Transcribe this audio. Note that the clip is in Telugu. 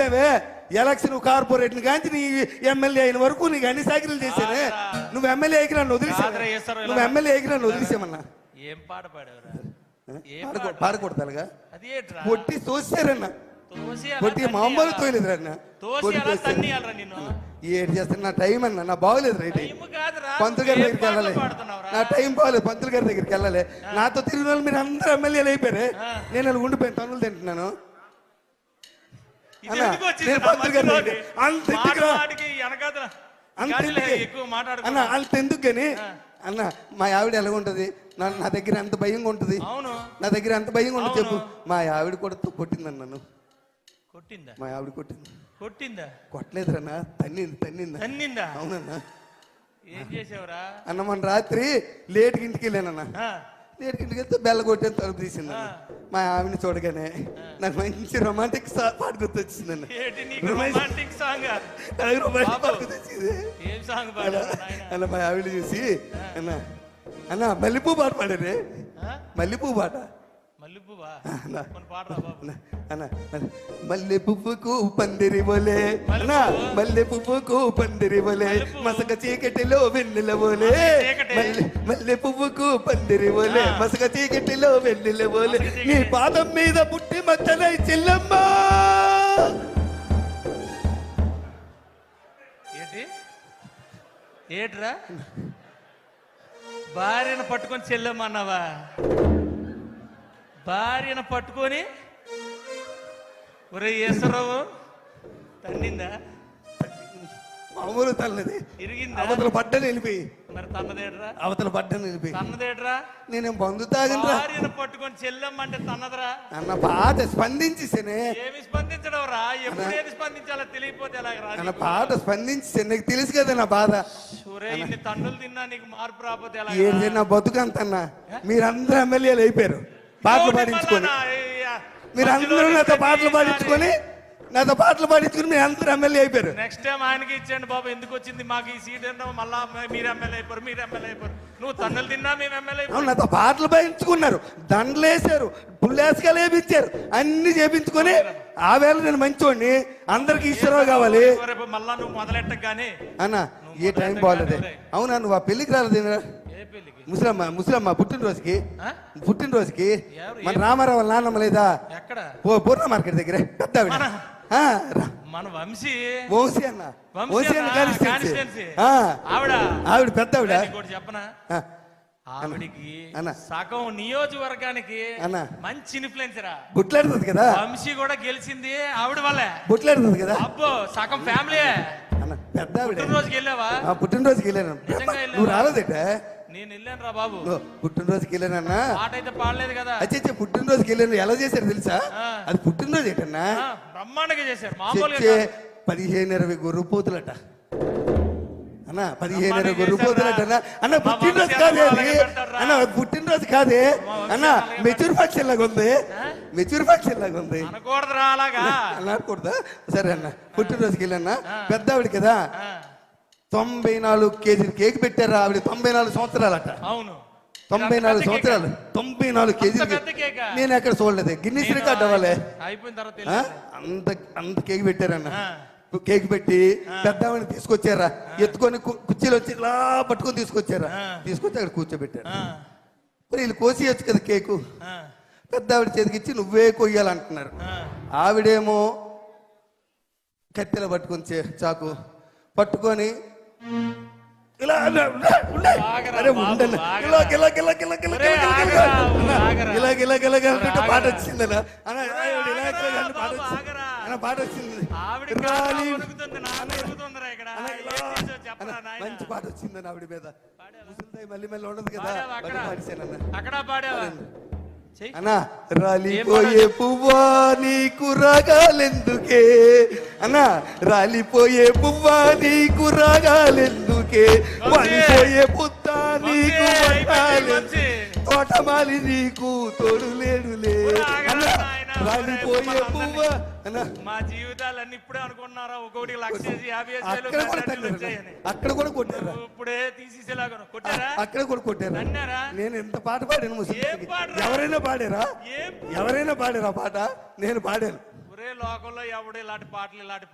చూసావే ఎలక్షన్ కార్పొరేట్ కాంచి నీ ఎమ్మెల్యే అయిన వరకు నీకు అన్ని సాకిరీలు చేశానే. నువ్వు ఎమ్మెల్యే అయికి నన్ను వదిలేసావు. నువ్వు ఎమ్మెల్యే అయికి నన్ను వదిలేసామన్నా. ఏం పాట పాడేవరా? పాడకూడదాలుగా కొట్టి తోసారన్న. కొట్టి మామూలు తోయలేదురన్న. ఏడు చేస్తాను, నా టైం అన్న, నా బాగోలేదు. రైట్ పంతులు గారి దగ్గరికి వెళ్ళాలి, నా టైం బాగోలేదు. పంతులు గారి దగ్గరికి వెళ్ళాలి. నాతో తిరిగిన వాళ్ళు మీరు అందరూ ఎమ్మెల్యేలు అయిపోయారే. నేను అలా ఉండిపోయాను, తనులు తింటున్నాను. అంతెందుకు కానీ అన్న, మా ఆవిడ ఎలా ఉంటది? నా దగ్గర ఎంత భయంగా ఉంటది, నా దగ్గర ఎంత భయంగా ఉంటుంది చెప్పు. మా ఆవిడ కూడా కొట్టిందన్న నన్ను. కొట్టిందా? మా ఆవిడ కొట్టింది. కొట్టిందా? కొట్టలేదురన్నా, తన్నిందా. అవునన్నా. ఏం చేసావురా అన్న? మన రాత్రి లేట్కి ఇంటికి వెళ్ళానన్నా. లేట్కి ఇంటికి వెళ్తే బెల్ల కొట్టేది, తలుపు తీసింది. మా ఆవిడని చూడగానే నాకు మంచి రొమాంటిక్ పాట గుర్తొచ్చిందండి. అన్న మా ఆవిడ చూసి అన్న అన్న మల్లెపూ పాట పాడారే. మల్లెపూ పాట. అన్న మల్లె పువ్వుకు పందిరి బోలే, అన్నా మల్లె పువ్వుకు పందిరి బోలే, మసక చీకటిలో వెన్నెల బోలే. మల్లె పువ్వుకు పందిరి బోలే, మసక చీకటిలో వెన్నెల బోలే, నీ పాదం మీద పుట్టి మచ్చనై చెల్లమ్మ. ఏట్రా భార్యను పట్టుకొని చెల్లమ్మన్నావా? భార్యను పట్టుకొని ఒరే ఈశ్వరరావు తన్నిందా? మామూలు తల్లది. ఇరిగిందా? అవతల పడ్డని వెళ్ళిపోయి. మరి తన్నదేట్రా? అవతల పడ్డని వెళ్ళిపోయి. తన్నదేట్రా? నేనేం బంధు తాగను. భార్యను పట్టుకొని చెల్లమ్మంటే తన్నదరా అన్న? పాట స్పందించేసేనే. ఏమి స్పందించడం రా? ఎప్పుడేది స్పందించాలో తెలియపోతే ఎలాగరా? అన్న పాట స్పందించే, నీకు తెలుసు కదా నా బాధ. ఇన్ని తన్నులు తిన్నా నీకు మార్పు రాకపోతే ఎలా? ఏంటి నా బతుకంతన్నా? మీరందరూ ఎమ్మెల్యేలు అయిపోయారు, పాటలు పాడించుకొని. మీరందరూ నాతో పాటలు పాడించుకొని మీరు అందరూ ఎమ్మెల్యే అయిపోయారు. నెక్స్ట్ టైం ఆయనకి ఇచ్చేయండి బాబు. ఎందుకు వచ్చింది మాకు ఈ సీట్? అంటే మళ్ళా మీరు ఎమ్మెల్యే అయిపోరు. నువ్వు తన్నులు తిన్నా మేము ఎమ్మెల్యే అయిపోయారు. నాతో పాటలు పాడించుకున్నారు, దండలు వేసారు, పుల్లేసుకలు వేపించారు, అన్ని చేపించుకొని ఆ వేళ నేను మంచోడిని, అందరికి ఈశ్వరరావు కావాలి. మళ్ళా నువ్వు మొదలెట్టగానే అన్న ఏ టైం బాగోలేదే. అవునా, నువ్వు ఆ పెళ్లికి రాలేదు? ముసలమ్మ పుట్టినరోజుకి మన రామారావు నాన్నమ్మ లేదా? పూర్ణ మార్కెట్ దగ్గర పెద్ద మన వంశీ అన్న. ఆవిడ పెద్ద ఆవిడ. చెప్పనా, ఆవిడికి సగం నియోజకవర్గానికి మంచి ఇన్ఫ్లుయెన్సర్. బుట్లాడుతుంది కదా. వంశీ కూడా గెలిచింది ఆవిడ వల్లే. బుట్లాడుతుంది కదా. అబ్బో సగం ఫ్యామిలీ. పెద్ద ఆవిడ. పుట్టినరోజుకి వెళ్ళావా? పుట్టినరోజుకి వెళ్ళాను. నువ్వు రాలేదట? నేను వెళ్ళాను రా బాబు. పుట్టినరోజుకి వెళ్ళానన్నా. పాట అయితే పాడలేదు కదా. అచ్చే పుట్టినరోజుకి వెళ్ళాను. ఎలా చేశారు తెలుసా? అది పుట్టినరోజు ఏంటన్నా? బ్రహ్మాండంగా చేశారు. మామూలుగా 15-20 గొర్రెపోతులట అన్న. 15-20 గొర్రెపోతులట అన్న. పుట్టినరోజు కాదే అది అన్న, పుట్టినరోజు కాదే అన్న. మెచ్యూర్ ఫంక్షన్ లాగా ఉంది. అనకూడదురా అలాగా. అనకూడదా? సరే అన్న, పుట్టినరోజుకి వెళ్ళానా. పెద్ద ఆవిడ కదా, 94 కేజీలు కేక్ పెట్టారా ఆవిడ. 94 సంవత్సరాలట. అవును, 94 సంవత్సరాలు, 94 కేజీలు. నేను ఎక్కడ చూడలేదు. గిన్నీస్ రికార్డ్ అవ్వాలి. అంత కేక్ పెట్టారన్న. కేక్ పెట్టి పెద్ద ఆవిడని తీసుకొచ్చారా, ఎత్తుకొని కుర్చీలో వచ్చి ఇలా పట్టుకొని తీసుకొచ్చి అక్కడ కూర్చోబెట్టారు. మరి వీళ్ళు కోసేయచ్చు కదా కేకు. పెద్ద ఆవిడ చేతికిచ్చి నువ్వే కొయ్యాలంటున్నారు. ఆవిడేమో కత్తెల పట్టుకొని చాకు పట్టుకొని ఇలా పాట వచ్చింది. పాట వచ్చింది, మంచి పాట వచ్చిందని ఆవిడ మీద. మళ్ళీ ఉండదు కదా. అక్కడ పాడేవా అన్నా? రాలిపోయే పువ్వా నీకు రాగాలెందుకే అన్నా, రాలిపోయే పువ్వా నీకు రాగాలెందుకే, వాలిపోయే పుత్త నీకు తోటమాలి నీకు తోడు లేడులే. రాలిపోయే పువ్వా అన్నా. మా జీవితాలన్నీ ఇప్పుడే అనుకున్నారా? ఒకటి 1,50,000 అక్కడ కూడా కొట్టారు. ఇప్పుడే తీసేసేలాగా కొట్టారా? అక్కడ కూడా కొట్టారు. అన్నారా? నేను ఎంత పాట పాడాను. ఎవరైనా పాడారా పాట? నేను పాడాను. ఒరే లోకంలో ఎవడు ఇలాంటి పాటలు ఇలాంటి